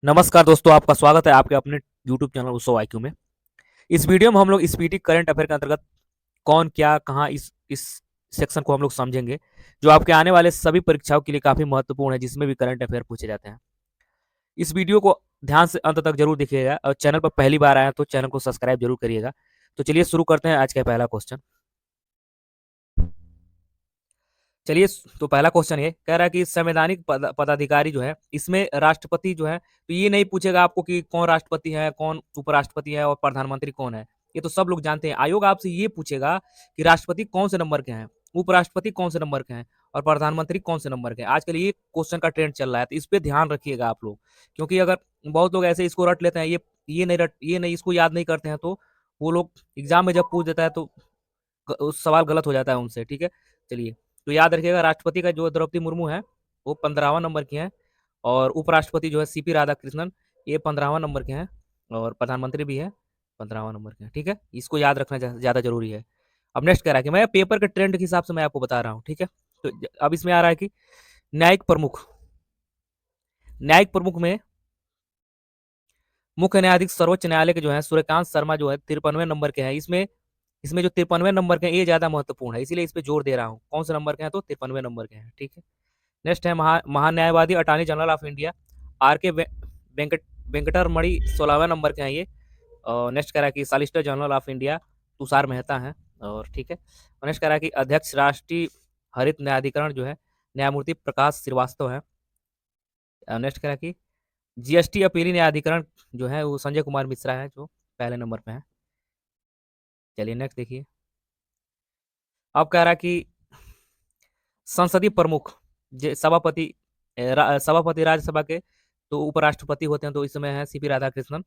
नमस्कार दोस्तों, आपका स्वागत है आपके अपने यूट्यूब चैनल उत्सव आईक्यू में। इस वीडियो में हम लोग स्पीडी करंट अफेयर के अंतर्गत कौन, क्या, कहाँ इस सेक्शन को हम लोग समझेंगे, जो आपके आने वाले सभी परीक्षाओं के लिए काफ़ी महत्वपूर्ण है, जिसमें भी करंट अफेयर पूछे जाते हैं। इस वीडियो को ध्यान से अंत तक जरूर देखिएगा और चैनल पर पहली बार आए हैं तो चैनल को सब्सक्राइब जरूर करिएगा। तो चलिए शुरू करते हैं आज का पहला क्वेश्चन। चलिए, तो पहला क्वेश्चन ये कह रहा है कि संवैधानिक पदाधिकारी जो है, इसमें राष्ट्रपति जो है, तो ये नहीं पूछेगा आपको कि कौन राष्ट्रपति है, कौन उपराष्ट्रपति है और प्रधानमंत्री कौन है। ये तो सब लोग जानते हैं। आयोग आपसे ये पूछेगा कि राष्ट्रपति कौन से नंबर के हैं, उपराष्ट्रपति कौन से नंबर के हैं और प्रधानमंत्री कौन से नंबर के हैं। आजकल ये क्वेश्चन का ट्रेंड चल रहा है, तो इस पे ध्यान रखिएगा आप लोग, क्योंकि अगर बहुत लोग ऐसे इसको रट लेते हैं, ये नहीं इसको याद नहीं करते हैं, तो वो लोग एग्जाम में जब पूछ देता है तो सवाल गलत हो जाता है उनसे। ठीक है, चलिए, तो याद रखिएगा राष्ट्रपति का जो द्रौपदी मुर्मू है वो 15वां नंबर की हैं और उपराष्ट्रपति जो है सीपी राधाकृष्णन, ये 15वां नंबर के हैं और प्रधानमंत्री भी है 15वां नंबर के हैं। ठीक है, इसको याद रखना ज़्यादा जरूरी है। अब नेक्स्ट कह रहा है कि मैं पेपर के ट्रेंड के हिसाब से मैं आपको बता रहा हूँ। ठीक है, तो अब इसमें आ रहा है कि न्यायिक प्रमुख, न्यायिक प्रमुख में मुख्य न्यायाधीश सर्वोच्च न्यायालय के जो है सूर्यकांत शर्मा जो है 53वें नंबर के हैं। इसमें इसमें जो 53वें नंबर के हैं ये ज्यादा महत्वपूर्ण है, इसीलिए इस पे जोर दे रहा हूँ। कौन से नंबर के हैं, तो 53वें नंबर के हैं। ठीक है, नेक्स्ट है महान्यायवादी attorney general of India R के वेंकट वेंकटरमणि 16वें नंबर के हैं ये। और नेक्स्ट कह रहा है कि solicitor general of India Tushar Mehta हैं। और ठीक है, और नेक्स्ट कह रहा है कि अध्यक्ष राष्ट्रीय हरित न्यायाधिकरण जो है न्यायमूर्ति प्रकाश श्रीवास्तव है। नेक्स्ट कह रहा है कि जीएसटी अपीली न्यायाधिकरण जो है वो संजय कुमार मिश्रा है, जो पहले नंबर पे है। चलिए नेक्स्ट देखिए। अब कह रहा है कि संसदीय प्रमुख सभापति सभापति राज्यसभा के तो उपराष्ट्रपति होते हैं, तो इसमें है सीपी राधाकृष्णन।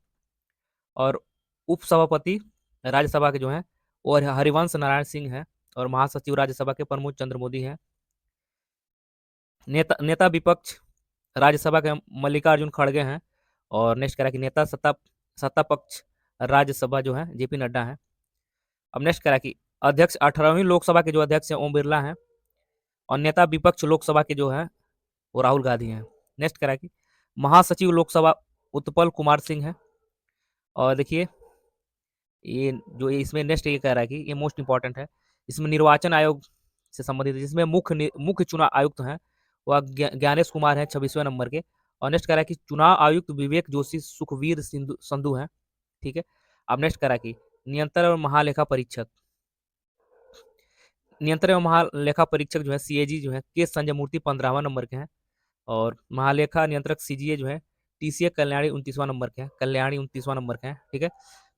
और उपसभापति राज्यसभा के जो हैं और हरिवंश नारायण सिंह हैं। और महासचिव राज्यसभा के प्रमोद चंद्र मोदी हैं। नेता विपक्ष राज्यसभा के मल्लिकार्जुन खड़गे हैं। और नेक्स्ट कह रहा है कि नेता सत्ता पक्ष राज्यसभा जो है जेपी नड्डा है। अब नेक्स्ट कह रहा है कि अध्यक्ष 18वीं लोकसभा के जो अध्यक्ष हैं ओम बिरला हैं। और नेता विपक्ष लोकसभा के जो है वो राहुल गांधी हैं। नेक्स्ट कह रहा है कि महासचिव लोकसभा उत्पल कुमार सिंह है। और देखिए, ये जो इसमें नेक्स्ट ये कह रहा है कि ये मोस्ट इंपॉर्टेंट है, इसमें निर्वाचन आयोग से संबंधित है, जिसमें मुख्य चुनाव आयुक्त हैं वह ज्ञानेश कुमार है 26वें नंबर के। और नेक्स्ट कह रहा है कि चुनाव आयुक्त विवेक जोशी सुखवीर संधू हैं। ठीक है, अब नेक्स्ट कह रहा है कि नियंत्रण और महालेखा परीक्षक, नियंत्रण एवं महालेखा परीक्षक जो है सीएजी जो है के संजय मूर्ति 15वां नंबर के हैं। और महालेखा नियंत्रक सीजीए जो है टीसीए कल्याणी 29वां नंबर के हैं, कल्याणी 29वां नंबर के हैं। ठीक है,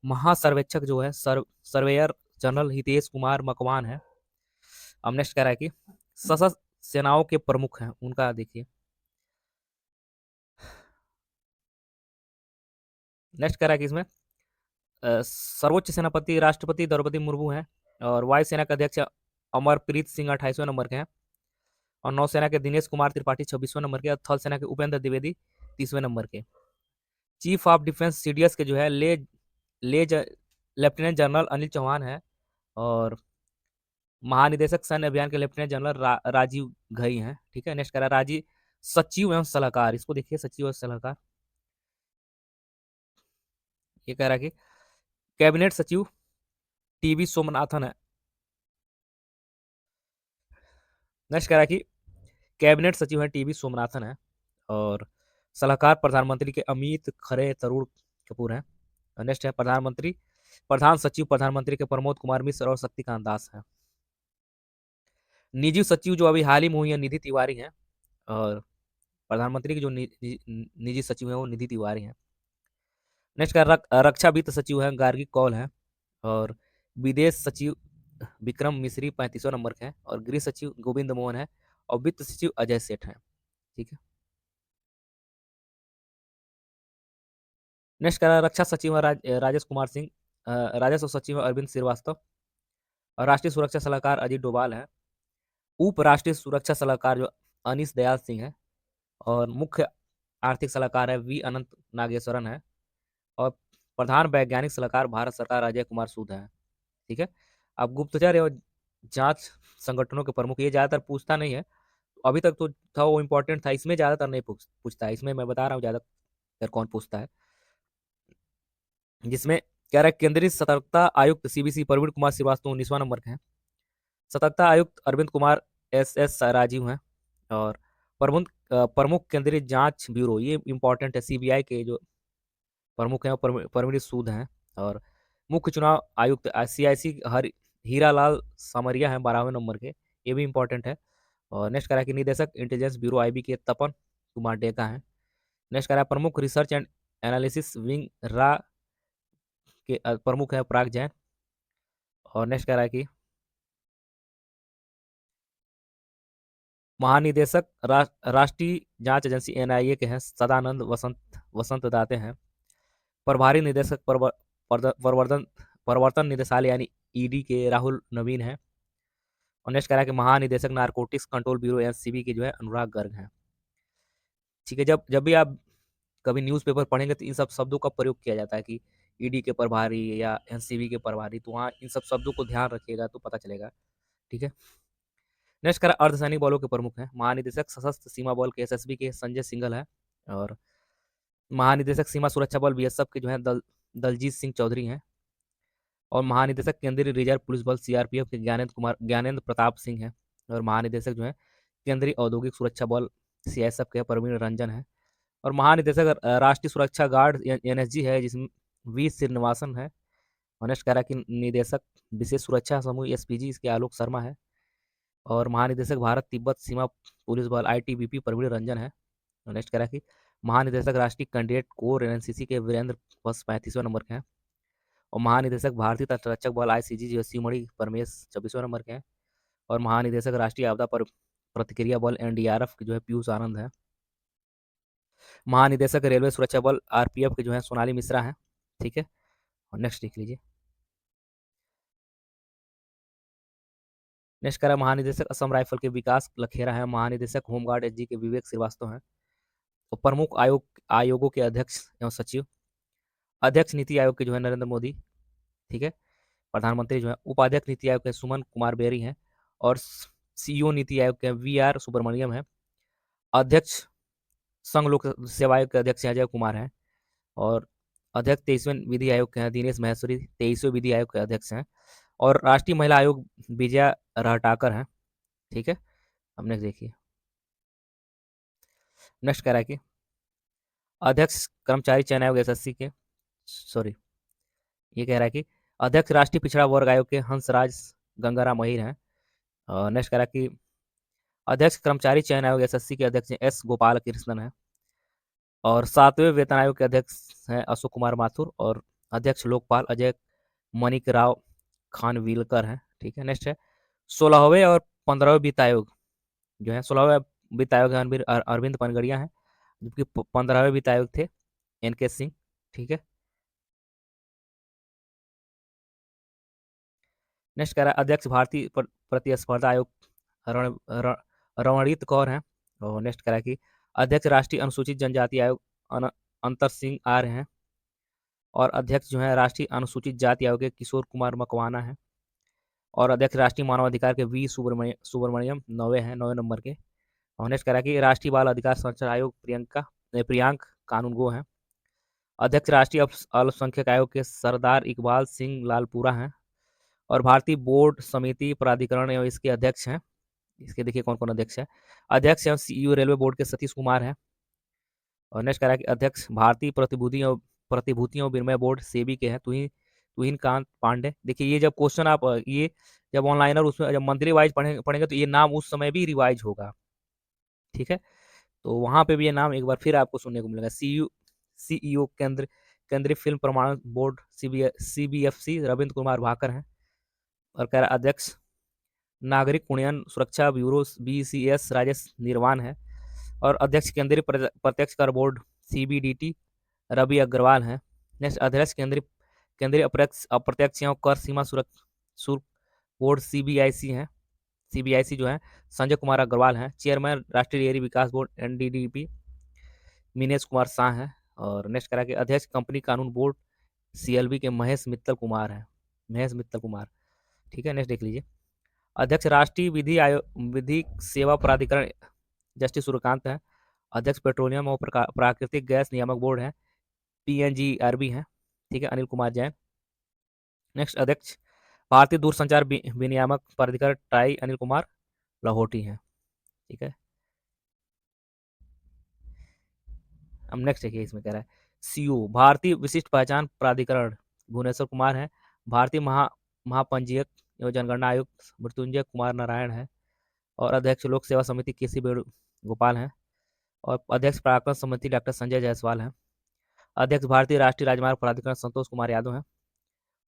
महासर्वेक्षक जो है सर्वेयर जनरल हितेश कुमार मकवान है। अब नेक्स्ट कह रहा है कि सशस्त्र सेनाओं के प्रमुख हैं उनका देखिए। नेक्स्ट कह रहा है कि इसमें सर्वोच्च सेनापति राष्ट्रपति द्रौपदी मुर्मू हैं। और वायुसेना के अध्यक्ष अमरप्रीत सिंह 28वें नंबर के हैं। और नौसेना के दिनेश कुमार त्रिपाठी 26वें नंबर के। और थल सेना के उपेंद्र द्विवेदी 30वें नंबर के। चीफ ऑफ डिफेंस सीडीएस के जो है लेफ्टिनेंट जनरल अनिल चौहान है। और महानिदेशक सैन्य अभियान के लेफ्टिनेंट जनरल राजीव घई हैं। ठीक है, नेक्स्ट कह रहा है राजीव सचिव एवं सलाहकार, इसको देखिए सचिव एवं सलाहकार। ये कह रहा है कि कैबिनेट सचिव टीवी सोमनाथन है। नेक्स्ट कह रहा है कि कैबिनेट सचिव है टीवी सोमनाथन है। और सलाहकार प्रधानमंत्री के अमित खरे तरुण कपूर हैं। नेक्स्ट है प्रधान सचिव प्रधानमंत्री के प्रमोद कुमार मिश्र और शक्तिकांत दास हैं। निजी सचिव जो अभी हाल ही में हुई है निधि तिवारी हैं। और प्रधानमंत्री की जो निजी सचिव है वो निधि तिवारी हैं। नेक्स्ट का रक्षा वित्त सचिव है गार्गी कौल है। और विदेश सचिव विक्रम मिश्री 35वें नंबर के हैं। और गृह सचिव गोविंद मोहन है। और वित्त सचिव अजय सेठ हैं। ठीक है, नेक्स्ट का रक्षा सचिव है राजेश कुमार सिंह। राजस्व सचिव है अरविंद श्रीवास्तव। और राष्ट्रीय सुरक्षा सलाहकार अजीत डोभाल है। उप राष्ट्रीय सुरक्षा सलाहकार जो अनीश दयाल सिंह है। और मुख्य आर्थिक सलाहकार है वी अनंत नागेश्वरन है। और प्रधान वैज्ञानिक सलाहकार भारत सरकार अजय कुमार सूद है। ठीक है, अब गुप्तचर एवं जांच संगठनों के प्रमुख, ये ज्यादातर पूछता नहीं है, अभी तक तो था वो इम्पोर्टेंट था, इसमें ज्यादातर नहीं पूछता है, इसमें मैं बता रहा हूँ ज्यादा फिर कौन पूछता है, जिसमें कह रहा है केंद्रीय सतर्कता आयुक्त सीबीसी प्रवीण कुमार श्रीवास्तव 19वां नंबर के हैं। सतर्कता आयुक्त अरविंद कुमार एस एस राजीव हैं। और प्रमुख केंद्रीय जांच ब्यूरो, ये इंपॉर्टेंट है, सीबीआई के जो प्रमुख हैं वो परमवीर सूद हैं। और मुख्य चुनाव आयुक्त सीआईसी हर हीरालाल सामरिया हैं 12वें नंबर के, ये भी इंपॉर्टेंट है। और नेक्स्ट करा कि निदेशक इंटेलिजेंस ब्यूरो आईबी के तपन कुमार डेका हैं। नेक्स्ट करा प्रमुख रिसर्च एंड एनालिसिस विंग रा के प्रमुख है पराग जैन। और नेक्स्ट कह रहा है कि महानिदेशक राष्ट्रीय जांच एजेंसी एनआईए के हैं सदानंद वसंत दाते हैं। प्रभारी निदेशक प्रवर्तन प्रवर्तन निदेशालय यानी ईडी के राहुल नवीन हैं। और नेक्स्ट कह रहा है कि महानिदेशक नारकोटिक्स कंट्रोल ब्यूरो एनसीबी के जो है अनुराग गर्ग हैं। ठीक है, जब जब भी आप कभी न्यूज़पेपर पढ़ेंगे तो इन सब शब्दों का प्रयोग किया जाता है कि ईडी के प्रभारी या एनसीबी के प्रभारी, तो वहाँ इन सब शब्दों को ध्यान रखिएगा तो पता चलेगा। ठीक है, नेक्स्ट करा अर्धसैनिक बलों के प्रमुख हैं। महानिदेशक सशस्त्र सीमा बल के एसएसबी के संजय सिंघल है। और महानिदेशक सीमा सुरक्षा बल बीएसएफ के जो है दलजीत सिंह चौधरी हैं। और महानिदेशक केंद्रीय रिजर्व पुलिस बल सीआरपीएफ के ज्ञानेंद्र प्रताप सिंह हैं। और महानिदेशक जो है केंद्रीय औद्योगिक सुरक्षा बल सीआईएसएफ के प्रवीण रंजन है। और महानिदेशक राष्ट्रीय सुरक्षा गार्ड एनएसजी है, जिसमें वी श्रीनिवासन है। और नेक्स्ट कह रहा है कि निदेशक विशेष सुरक्षा समूह एसपीजी इसके आलोक शर्मा है। और महानिदेशक भारत तिब्बत सीमा पुलिस बल आईटीबीपी प्रवीण रंजन है। और नेक्स्ट कह रहा है कि महानिदेशक राष्ट्रीय कैंडिडेट कोर एनसीसी के वीरेंद्र बस 35वें नंबर के हैं। और महानिदेशक भारतीय तटरक्षक बल आईसीजी जो सीमड़ी परमेश 24वें नंबर के हैं। और महानिदेशक राष्ट्रीय आपदा पर प्रतिक्रिया बल एनडीआरएफ के जो है पीयूष आनंद है। महानिदेशक रेलवे सुरक्षा बल आरपीएफ के जो है सोनाली मिश्रा है। ठीक है, और नेक्स्ट देख लीजिए। नेक्स्ट करा महानिदेशक असम राइफल के विकास लखेरा है। महानिदेशक होमगार्ड एसजी के विवेक श्रीवास्तव हैं। और प्रमुख आयोगों के अध्यक्ष एवं सचिव, अध्यक्ष नीति आयोग के जो है नरेंद्र मोदी। ठीक है, प्रधानमंत्री जो है उपाध्यक्ष नीति आयोग के सुमन कुमार बेरी हैं। और सीईओ नीति आयोग के वी आर सुब्रमण्यम है। अध्यक्ष संघ लोक सेवा आयोग के अध्यक्ष अजय कुमार हैं। और अध्यक्ष 23वें विधि आयोग के हैं दिनेश महेश्वरी 23वें विधि आयोग के अध्यक्ष हैं। और राष्ट्रीय महिला आयोग विजया रहटाकर हैं। ठीक है, अब नेक्स्ट देखिए। नेक्स्ट कह रहा है कि अध्यक्ष कर्मचारी चयन आयोग एसएससी के, सॉरी, ये कह रहा है कि अध्यक्ष राष्ट्रीय पिछड़ा वर्ग आयोग के हंसराज गंगाराम महिर हैं। और नेक्स्ट कह रहा है कि अध्यक्ष कर्मचारी चयन आयोग एसएससी के अध्यक्ष एस गोपाल कृष्णन है। और 7वें वेतन आयोग के अध्यक्ष हैं अशोक कुमार माथुर। और अध्यक्ष लोकपाल अजय मणिक राव खानविलकर हैं। ठीक है, नेक्स्ट है 16वें और 15वें वित्त आयोग जो है, 16वें वित्त आयोग अरविंद पनगड़िया हैं, जबकि 15वें वित्त आयोग थे एनके सिंह। ठीक है, नेक्स्ट कह रहा है अध्यक्ष भारतीय प्रतिस्पर्धा आयोग रवणीत कौर हैं। और नेक्स्ट कह रहा है कि अध्यक्ष राष्ट्रीय अनुसूचित जनजाति आयोग अंतर सिंह आर्य हैं। और अध्यक्ष जो है राष्ट्रीय अनुसूचित जाति आयोग के किशोर कुमार मकवाना है। और अध्यक्ष राष्ट्रीय मानवाधिकार के वी सुब्रमण्यम 9वें हैं, 9वें नंबर के। और नेक्स्ट कह रहा है कि राष्ट्रीय बाल अधिकार संरक्षण आयोग प्रियांक कानूनगो हैं। अध्यक्ष राष्ट्रीय अल्पसंख्यक आयोग के सरदार इकबाल सिंह लालपुरा हैं। और भारतीय बोर्ड समिति प्राधिकरण एवं इसके अध्यक्ष हैं, इसके देखिए कौन कौन अध्यक्ष है। अध्यक्ष एवं सीईओ रेलवे बोर्ड के सतीश कुमार हैं। और नेक्स्ट कह रहा है कि अध्यक्ष भारतीय प्रतिभूतियों विनिमय बोर्ड सेबी के हैं तुहिन कांत पांडे। देखिए ये जब क्वेश्चन आप ये जब ऑनलाइन और उसमें जब मंथली वाइज पढ़ेंगे तो ये नाम उस समय भी रिवाइज होगा। ठीक है, तो वहां पे भी ये नाम एक बार फिर आपको सुनने को मिलेगा। सीईओ केंद्रीय फिल्म प्रमाणन बोर्ड सीबीएफसी रविंद्र कुमार भाकर हैं। और कह रहा अध्यक्ष नागरिक उन्नयन सुरक्षा ब्यूरो बीसीएस राजेश निर्वाण है। और अध्यक्ष केंद्रीय प्रत्यक्ष कर बोर्ड सीबीडीटी रवि अग्रवाल हैं। नेक्स्ट अध्यक्ष केंद्रीय अप्रत्यक्ष एवं कर सीमा शुल्क बोर्ड सीबीआईसी हैं, सीबीआईसी जो है संजय कुमार अग्रवाल हैं। चेयरमैन राष्ट्रीय डेयरी विकास बोर्ड एनडीडीपी मिनेश कुमार शाह हैं। और नेक्स्ट करा के अध्यक्ष कंपनी कानून बोर्ड सीएलबी के महेश मित्तल कुमार। ठीक है, नेक्स्ट देख लीजिए। अध्यक्ष राष्ट्रीय विधि सेवा प्राधिकरण जस्टिस सूर्यकांत हैं। अध्यक्ष पेट्रोलियम और प्राकृतिक गैस नियामक बोर्ड है, PNGRB है, ठीक है, अनिल कुमार जैन। नेक्स्ट अध्यक्ष भारतीय दूरसंचार विनियामक प्राधिकरण ट्राई, अनिल कुमार लाहौटी है, ठीक है। अब नेक्स्ट देखिए, इसमें कह रहा है सीओ भारतीय विशिष्ट पहचान प्राधिकरण भुवनेश्वर कुमार है। भारतीय महापंजीयक एवं जनगणना आयुक्त मृत्युंजय कुमार नारायण है। और अध्यक्ष लोक सेवा समिति केसी वेणुगोपाल है। और अध्यक्ष प्राक्कलन समिति डॉक्टर संजय जायसवाल है। अध्यक्ष भारतीय राष्ट्रीय राजमार्ग प्राधिकरण संतोष कुमार यादव है।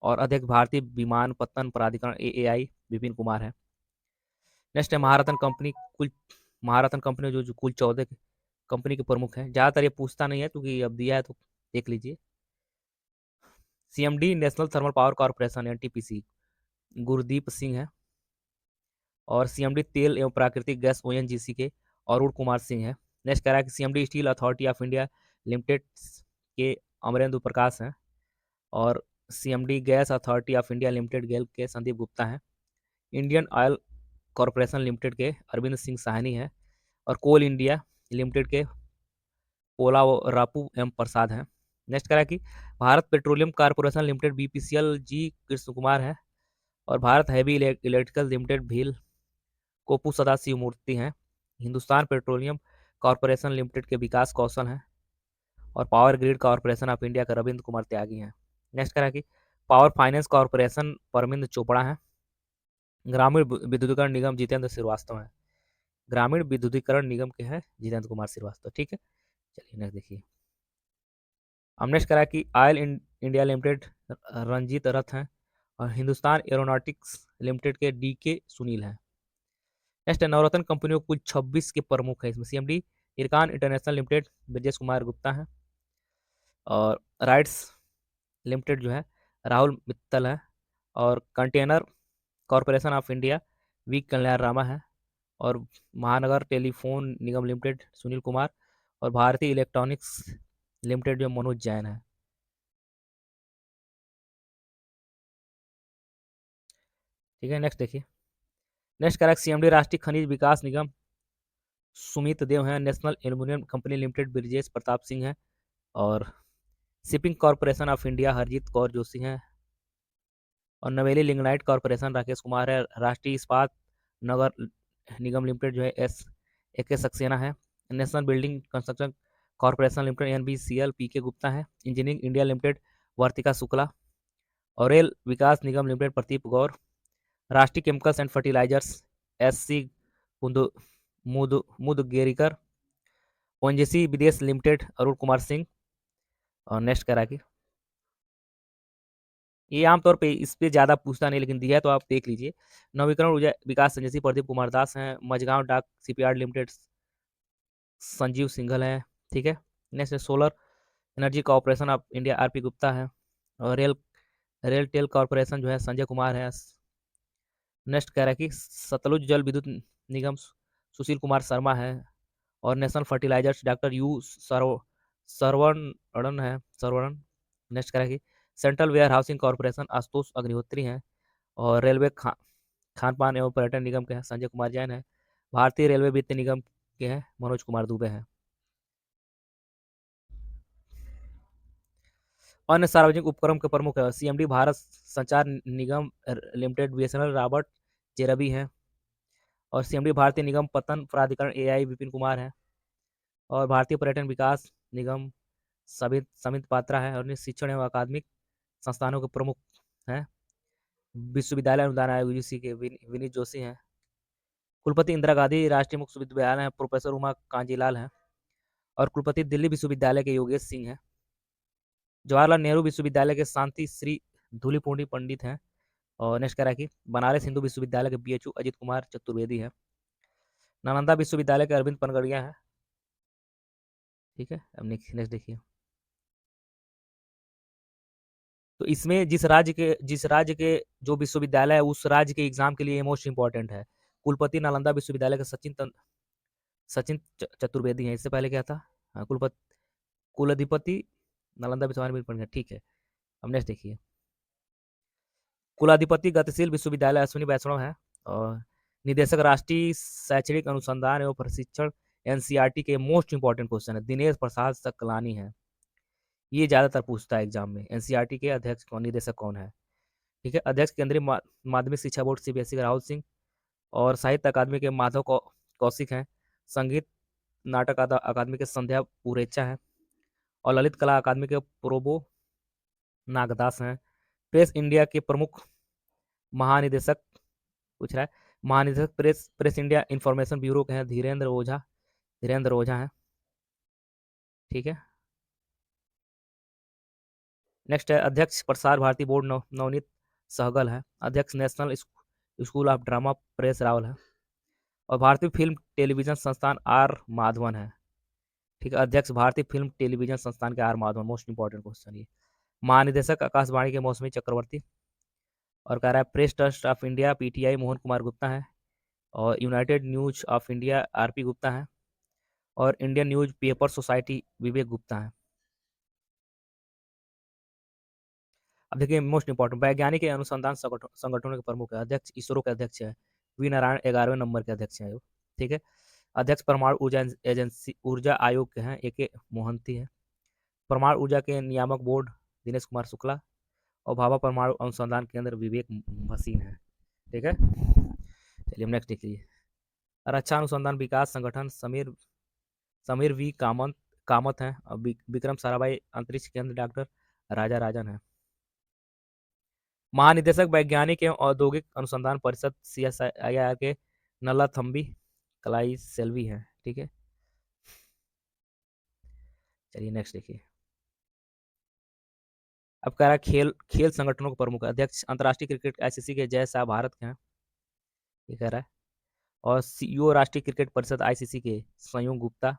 और अध्यक्ष भारतीय विमानपत्तन प्राधिकरण AAI विपिन कुमार है। नेक्स्ट है महारत्न कंपनी। कुल महारत्न कंपनी जो कुल 14 कंपनी के प्रमुख हैं। ज़्यादातर ये पूछता नहीं है क्योंकि अब दिया है तो देख लीजिए। CMD national thermal power corporation NTPC Gurdeep Singh है। और CMD तेल एवं प्राकृतिक गैस ONGC के अरुण कुमार सिंह है। नेक्स्ट कह रहा है कि CMD steel authority of India limited के अमरेंद्र प्रकाश हैं। और CMD gas authority of India limited GAIL के संदीप गुप्ता हैं। इंडियन ऑयल कॉरपोरेशन लिमिटेड के अरविंद सिंह साहनी है। और कोल इंडिया लिमिटेड के पोला रापू एम प्रसाद हैं। नेक्स्ट करा कि Bharat petroleum corporation limited BPCL G Krishna Kumar है। और भारत हैवी इलेक्ट्रिकल लिमिटेड भील कोपू सदाशिव मूर्ति हैं। हिंदुस्तान पेट्रोलियम कॉरपोरेशन लिमिटेड के विकास कौशल हैं। और power grid corporation of India का रविंद्र कुमार त्यागी हैं। नेक्स्ट करा कि पावर फाइनेंस कॉरपोरेशन परमिंद चोपड़ा है। ग्रामीण विद्युतीकरण निगम जितेंद्र श्रीवास्तव है। ग्रामीण विद्युतीकरण निगम के हैं जितेंद्र कुमार श्रीवास्तव, ठीक है। चलिए नेक्स्ट देखिए। अब नेक्स्ट करा कि ऑयल इंडिया लिमिटेड रंजीत रथ हैं। और हिंदुस्तान एरोनॉटिक्स लिमिटेड के DK सुनील हैं। नेक्स्ट है नवरत्न कंपनियों कुल 26 के प्रमुख है। इसमें CMD IRCON international limited Brajesh Kumar Gupta है। और राइट्स लिमिटेड जो है राहुल मित्तल है। और container corporation of India V Kalyan Rama है। और महानगर टेलीफोन निगम लिमिटेड सुनील कुमार। और भारतीय इलेक्ट्रॉनिक्स लिमिटेड जो मनोज जैन है। ठीक है, नेक्स्ट देखिए। नेक्स्ट करेक्ट CMD राष्ट्रीय खनिज विकास निगम सुमित देव हैं। National aluminium company limited Brijesh Pratap Singh है। और shipping corporation of India Harjeet Kaur Joshi हैं। और नवेली लिंगनाइट कॉरपोरेशन राकेश कुमार है। राष्ट्रीय इस्पात नगर निगम लिमिटेड जो है AK सक्सेना है। National building construction corporation limited NBCL PK Gupta है। Engineering India limited Vartika Shukla. और Rail Vikas Nigam limited Pradeep Gaur. Rashtriya chemicals and fertilizers SC Mudgerikar. ONGC Videsh limited Arun Kumar Singh. और नेक्स्ट करा कि ये आमतौर पे इस पे ज़्यादा पूछता नहीं लेकिन दिया है तो आप देख लीजिए। नवीकरण ऊर्जा विकास एजेंसी प्रदीप कुमार दास हैं। मझगांव डाक शिपयार्ड लिमिटेड संजीव सिंघल हैं, ठीक है। Next solar energy corporation of India RP Gupta है। और रेल टेल कॉर्पोरेशन जो है संजय कुमार है। नेक्स्ट कह रहा है कि सतलुज जल विद्युत निगम सुशील कुमार शर्मा है। और national fertilizers doctor U Saravan है सरवण। नेक्स्ट कह रहा है कि central warehousing corporation Ashutosh Agnihotri हैं। और रेलवे खान पान एवं पर्यटन निगम के हैं संजय कुमार जैन है। भारतीय रेलवे वित्त निगम के हैं मनोज कुमार दुबे हैं। अन्य सार्वजनिक उपक्रम के प्रमुख है CMD भारत संचार निगम लिमिटेड BSNL रॉबर्ट जेरबी हैं। और CMD भारतीय निगम पतन प्राधिकरण AI विपिन कुमार है। और भारतीय पर्यटन विकास निगम समित पात्रा है। और शिक्षण एवं अकादमिक संस्थानों के प्रमुख हैं विश्वविद्यालय अनुदान आयोग UGC के विनीत जोशी हैं। कुलपति इंदिरा गांधी राष्ट्रीय मुक्त विश्वविद्यालय है प्रोफेसर उमा कांजीलाल हैं। और कुलपति दिल्ली विश्वविद्यालय के योगेश सिंह हैं। जवाहरलाल नेहरू विश्वविद्यालय के शांति श्री धूलिपूर्णी पंडित हैं। और नेक्स्ट कह रहा है कि बनारस हिंदू विश्वविद्यालय के BHU अजित कुमार चतुर्वेदी है। नालंदा विश्वविद्यालय के अरविंद पनगड़िया है, ठीक है। अब नेक्स्ट देखिए। तो इसमें जिस राज्य के जो विश्वविद्यालय है उस राज्य के एग्जाम के लिए मोस्ट इंपॉर्टेंट है। कुलपति नालंदा विश्वविद्यालय के सचिन चतुर्वेदी हैं। इससे पहले क्या था? हाँ, कुलाधिपति नालंदा विश्वविद्यालय, ठीक है। अब नेक्स्ट देखिए। कुलाधिपति गतिशील विश्वविद्यालय अश्विनी वैष्णव है। और निदेशक राष्ट्रीय शैक्षणिक अनुसंधान एवं प्रशिक्षण एनसीईआरटी के मोस्ट इंपॉर्टेंट क्वेश्चन है, दिनेश प्रसाद सकलानी है। ये ज्यादातर पूछता है एग्जाम में, एनसीईआरटी के अध्यक्ष कौन, निदेशक कौन है। ठीक है, अध्यक्ष केंद्रीय माध्यमिक शिक्षा बोर्ड सीबीएसई का राहुल सिंह, और साहित्य अकादमी के माधव कौशिक हैं। संगीत नाटक अकादमी के संध्या पुरेचा है, और ललित कला अकादमी के प्रोबो नागदास हैं। प्रेस इंडिया के प्रमुख महानिदेशक पूछ रहा है, महानिदेशक press press India information bureau के हैं धीरेन्द्र ओझा हैं। ठीक है, नेक्स्ट है अध्यक्ष प्रसार भारती बोर्ड नवनीत सहगल है। अध्यक्ष national school of drama Paresh Rawal है, और भारतीय फिल्म टेलीविजन संस्थान आर माधवन है। ठीक है, अध्यक्ष भारतीय फिल्म टेलीविजन संस्थान के R Madhavan, most important question ये। महानिदेशक आकाशवाणी के मौसमी चक्रवर्ती, और कह रहा है press trust of India PTI Mohan Kumar Gupta है, और United news of India RP Gupta है, और इंडियन न्यूज पेपर सोसाइटी विवेक गुप्ता है। अब देखिए मोस्ट इंपॉर्टेंट, वैज्ञानिक के अनुसंधान संगठनों के प्रमुख है। अध्यक्ष इसरो के अध्यक्ष है वी नारायण, 11वें नंबर के अध्यक्ष हैं वो। ठीक है, अध्यक्ष परमाणु ऊर्जा एजेंसी ऊर्जा आयोग के हैं ए के मोहंती है। परमाणु ऊर्जा के नियामक बोर्ड दिनेश कुमार शुक्ला, और भाभा परमाणु अनुसंधान केंद्र विवेक भसीन है। ठीक है, चलिए नेक्स्ट देखिए, रक्षा अनुसंधान विकास संगठन समीर समीर वी कामत हैं, और विक्रम साराभाई अंतरिक्ष केंद्र डॉक्टर राजा राजन है। महानिदेशक वैज्ञानिक एवं औद्योगिक अनुसंधान परिषद सीएसआईआर के नल्ला थम्बी कलाई सेल्वी है। ठीक है, चलिए नेक्स्ट देखिए, अब कह रहा है खेल खेल संगठनों के प्रमुख अध्यक्ष अंतर्राष्ट्रीय क्रिकेट आईसीसी के जय शाह भारत के हैं, ये कह रहा है। और सीईओ राष्ट्रीय क्रिकेट परिषद आईसीसी के संयुक्त गुप्ता।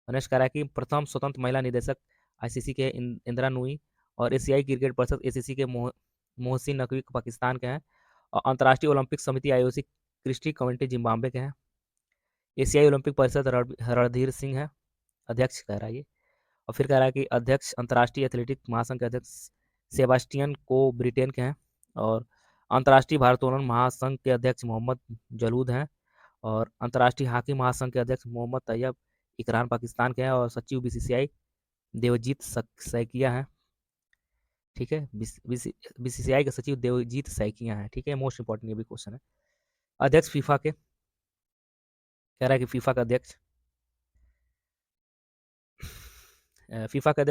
नेक्स्ट कह रहा है कि प्रथम स्वतंत्र महिला निदेशक आईसीसी के इंदिरा नूई, और एशियाई क्रिकेट परिषद एसीसी के मोहसिन नकवी पाकिस्तान के हैं, और अंतर्राष्ट्रीय ओलंपिक समिति आईओसी क्रिस्टी कमेटी जिम्बाब्वे के हैं। एशियाई ओलंपिक परिषद रणधीर सिंह है अध्यक्ष, कह रहा है ये। और फिर कह रहा है कि अध्यक्ष अंतर्राष्ट्रीय एथलेटिक महासंघ के अध्यक्ष सेबास्टियन को ब्रिटेन के हैं, और अंतर्राष्ट्रीय भारोत्तोलन महासंघ के अध्यक्ष मोहम्मद जलूद हैं, और अंतर्राष्ट्रीय हॉकी महासंघ के अध्यक्ष मोहम्मद तैयब इकरान पाकिस्तान के हैं, और सचिव बीसीसीआई देवजीत सैकिया हैं। ठीक है, बीसीसीआई के सचिव देवजीत सैकिया हैं। ठीक है, मोस्ट इंपॉर्टेंट ये भी क्वेश्चन है। अध्यक्ष फीफा के, कह रहा है कि फीफा का अध्यक्ष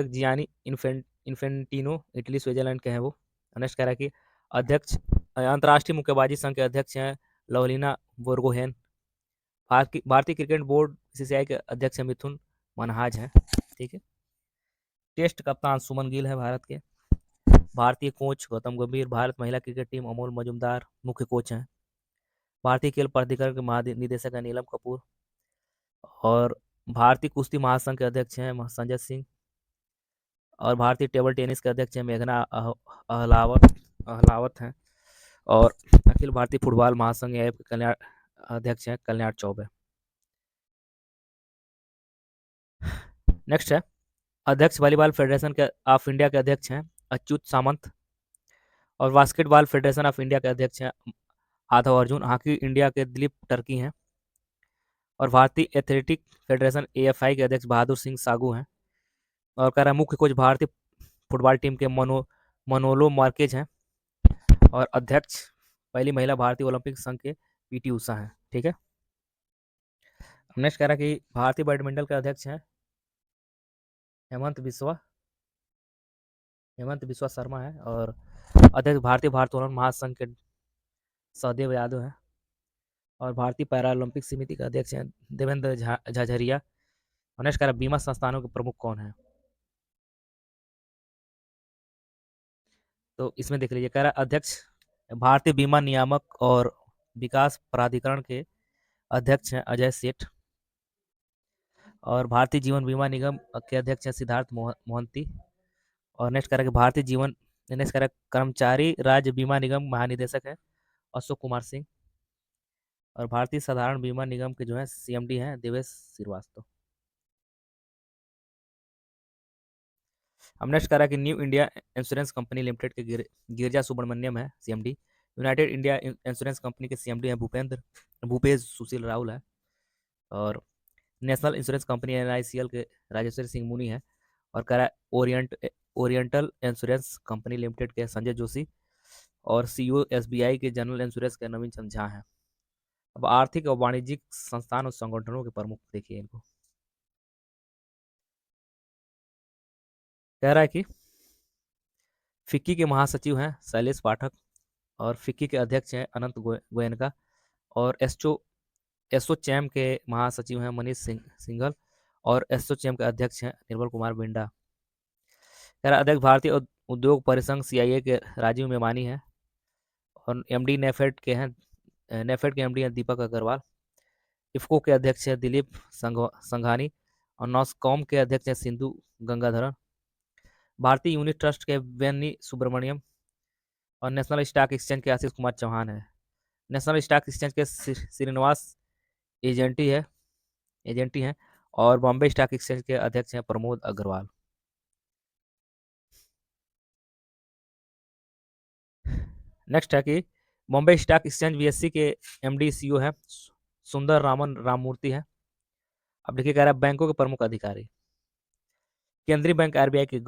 जियानी इन्फेंटिनो इटली स्विट्जरलैंड के हैं वो। नेक्स्ट कह रहा है कि अध्यक्ष अंतर्राष्ट्रीय मुक्केबाजी संघ के अध्यक्ष हैं लवलीना बोर्गोहेन। भारतीय क्रिकेट बोर्ड बीसीसीआई के अध्यक्ष मिथुन मनहाज हैं। ठीक है, टेस्ट कप्तान सुमन गिल है भारत के। भारतीय कोच गौतम गंभीर, भारत महिला क्रिकेट टीम अमोल मजुमदार मुख्य कोच हैं। भारतीय खेल प्राधिकरण के महानिदेशक है नीलम कपूर, और भारतीय कुश्ती महासंघ के अध्यक्ष हैं संजय सिंह, और भारतीय टेबल टेनिस के अध्यक्ष हैं मेघना अहलावत हैं, और अखिल भारतीय फुटबॉल महासंघ कल्याण अध्यक्ष हैं कल्याण चौबे। नेक्स्ट है अध्यक्ष वॉलीबॉल फेडरेशन के ऑफ इंडिया के अध्यक्ष हैं अच्युत सामंत, और बास्केटबॉल फेडरेशन ऑफ इंडिया के अध्यक्ष हैं आधव अर्जुन। हॉकी इंडिया के दिलीप टर्की हैं, और भारतीय एथलेटिक फेडरेशन एएफआई के अध्यक्ष बहादुर सिंह सागू हैं। और कह रहा है मुख्य कोच भारतीय फुटबॉल टीम के मनोलो मार्केज हैं, और अध्यक्ष पहली महिला भारतीय ओलंपिक संघ के पीटी उषा हैं। ठीक है, नेक्स्ट कह रहा है कि भारतीय बैडमिंटन के अध्यक्ष हैं हेमंत बिस्वा शर्मा है, और अध्यक्ष भारतीय भारोत्तोलन महासंघ के सहदेव यादव हैं, और भारतीय पैरालंपिक समिति के अध्यक्ष हैं देवेंद्र झाझरिया। नेक्स्ट कह रहा है बीमा संस्थानों के प्रमुख कौन है, तो इसमें देख लीजिए, कह रहा है अध्यक्ष भारतीय बीमा नियामक और विकास प्राधिकरण के अध्यक्ष हैं अजय सेठ, और भारतीय जीवन बीमा निगम के अध्यक्ष हैं सिद्धार्थ मोहंती। और नेक्स्ट कह रहा है कि भारतीय जीवन नेक्स्ट कह रहा है कर्मचारी राज्य बीमा निगम महानिदेशक है अशोक कुमार सिंह, और भारतीय साधारण बीमा निगम के जो है सीएमडी हैं देवेश श्रीवास्तव। अब नेक्स्ट कह रहा है कि new India insurance company limited के गिरजा सुब्रमण्यम है CMD. United India insurance company के सीएमडी हैं भूपेश सुशील राहुल है, और नेशनल इंश्योरेंस कंपनी NICL के राजेश्वरी सिंह मुनि है। और कह रहा है ओरिएंटल इंश्योरेंस कंपनी लिमिटेड के संजय जोशी। और CEO SBI के जनरल इंश्योरेंस के नवीन चंद झा हैं। अब आर्थिक और वाणिज्यिक संस्थान और संगठनों के प्रमुख देखिए इनको। कह रहा है कि फिक्की के महासचिव हैं शैलेश पाठक। और फिक्की के अध्यक्ष हैं अनंत गोयनका। और एसोचैम के महासचिव हैं मनीष सिंघल। और एसोचैम के अध्यक्ष हैं निर्मल कुमार बिंडा। कह रहा अध्यक्ष भारतीय उद्योग परिसंघ CII के राजीव मेमानी हैं। और MD नेफेड के MD हैं दीपक अग्रवाल। इफ्को के अध्यक्ष हैं दिलीप संघानी। और नॉस्कॉम के अध्यक्ष हैं सिंधु गंगाधरन। भारतीय यूनिट ट्रस्ट के वेन्नी सुब्रमण्यम। और नेशनल स्टॉक एक्सचेंज के आशीष कुमार चौहान है। नेशनल स्टॉक एक्सचेंज के श्रीनिवास एजेंटी हैं। और बॉम्बे स्टॉक एक्सचेंज के अध्यक्ष हैं प्रमोद अग्रवाल। नेक्स्ट है कि बॉम्बे स्टॉक एक्सचेंज BSE के MD CEO है सुंदर रामन राममूर्ति है। अब देखिए कह रहा है बैंकों के प्रमुख अधिकारी। केंद्रीय बैंक RBI के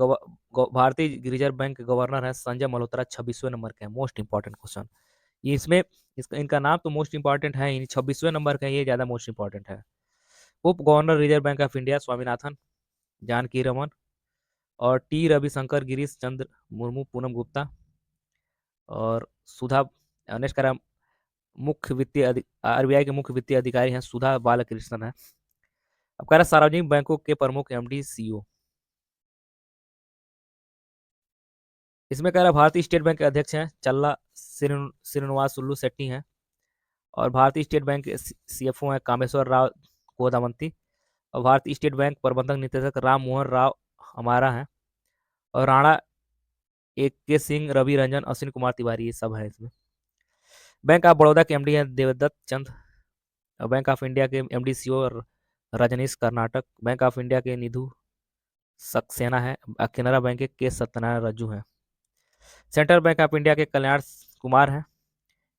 भारतीय रिजर्व बैंक के गवर्नर है संजय मल्होत्रा 26वें नंबर के हैं। मोस्ट इंपॉर्टेंट क्वेश्चन ये इसमें इनका नाम तो मोस्ट इंपॉर्टेंट है, 26वें नंबर का ये ज्यादा मोस्ट इंपॉर्टेंट है। उप governor reserve bank of India Swaminathan Janaki Raman. और T रविशंकर गिरीश चंद्र मुर्मू पूनम गुप्ता। और सुधा नेक्स्ट करा मुख्य वित्तीय RBI के मुख्य वित्तीय अधिकारी हैं सुधा बालकृष्णन है। अब कह रहा सार्वजनिक बैंकों के प्रमुख MD CEO। इसमें कह रहा भारतीय स्टेट बैंक के अध्यक्ष हैं चल्ला श्रीनिवासुलु शेट्टी हैं। और भारतीय स्टेट बैंक के CFO हैं कामेश्वर राव कोदामंती। और भारतीय स्टेट बैंक प्रबंधक निदेशक राम मोहन राव हमारा है। और राणा AK सिंह रवि रंजन अश्विनी कुमार तिवारी ये सब है इसमें। बैंक ऑफ बड़ौदा के MD हैं देवदत्त चंद। और बैंक ऑफ इंडिया के MD CEO Rajneesh Karnatak. Bank of India के निधु सक्सेना है। केनरा बैंक के सत्यनारायण रज्जू हैं। सेंट्रल बैंक ऑफ इंडिया के कल्याण कुमार हैं।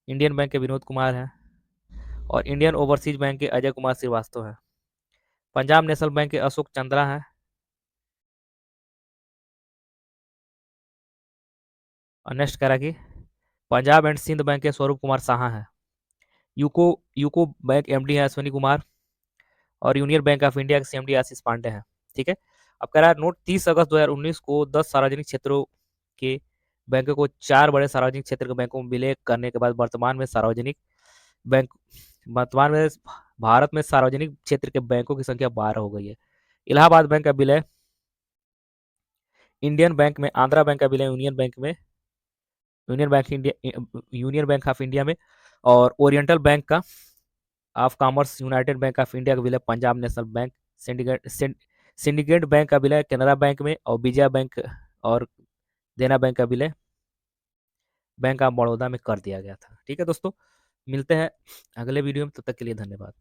इंडियन बैंक के विनोद कुमार हैं। और इंडियन ओवरसीज बैंक के अजय कुमार श्रीवास्तव हैं। पंजाब नेशनल बैंक के अशोक चंद्रा हैं। और नेक्स्ट करा कि पंजाब एंड सिंध बैंक के स्वरूप कुमार साहा हैं। यूको यूको बैंक MD है अश्विनी कुमार। और यूनियन बैंक ऑफ इंडिया के CMD आशीष पांडे हैं। ठीक है। अब कह रहा है नोट 30 अगस्त 2019 को 10 सार्वजनिक क्षेत्रों के बैंकों को 4 बड़े सार्वजनिक क्षेत्र के बैंकों में विलय करने के बाद बैंक वर्तमान में भारत में सार्वजनिक क्षेत्र के बैंकों की संख्या 12 हो गई है। इलाहाबाद बैंक का विलय इंडियन बैंक में, आंध्रा बैंक का विलय यूनियन बैंक ऑफ इंडिया में। और ओरिएंटल बैंक का of commerce United bank of India का विलय Punjab national bank. Syndicate bank का विलय कैनरा बैंक में। और विजया बैंक और देना बैंक का विलय बैंक ऑफ बड़ौदा में कर दिया गया था। ठीक है दोस्तों, मिलते हैं अगले वीडियो में, तब तक के लिए धन्यवाद।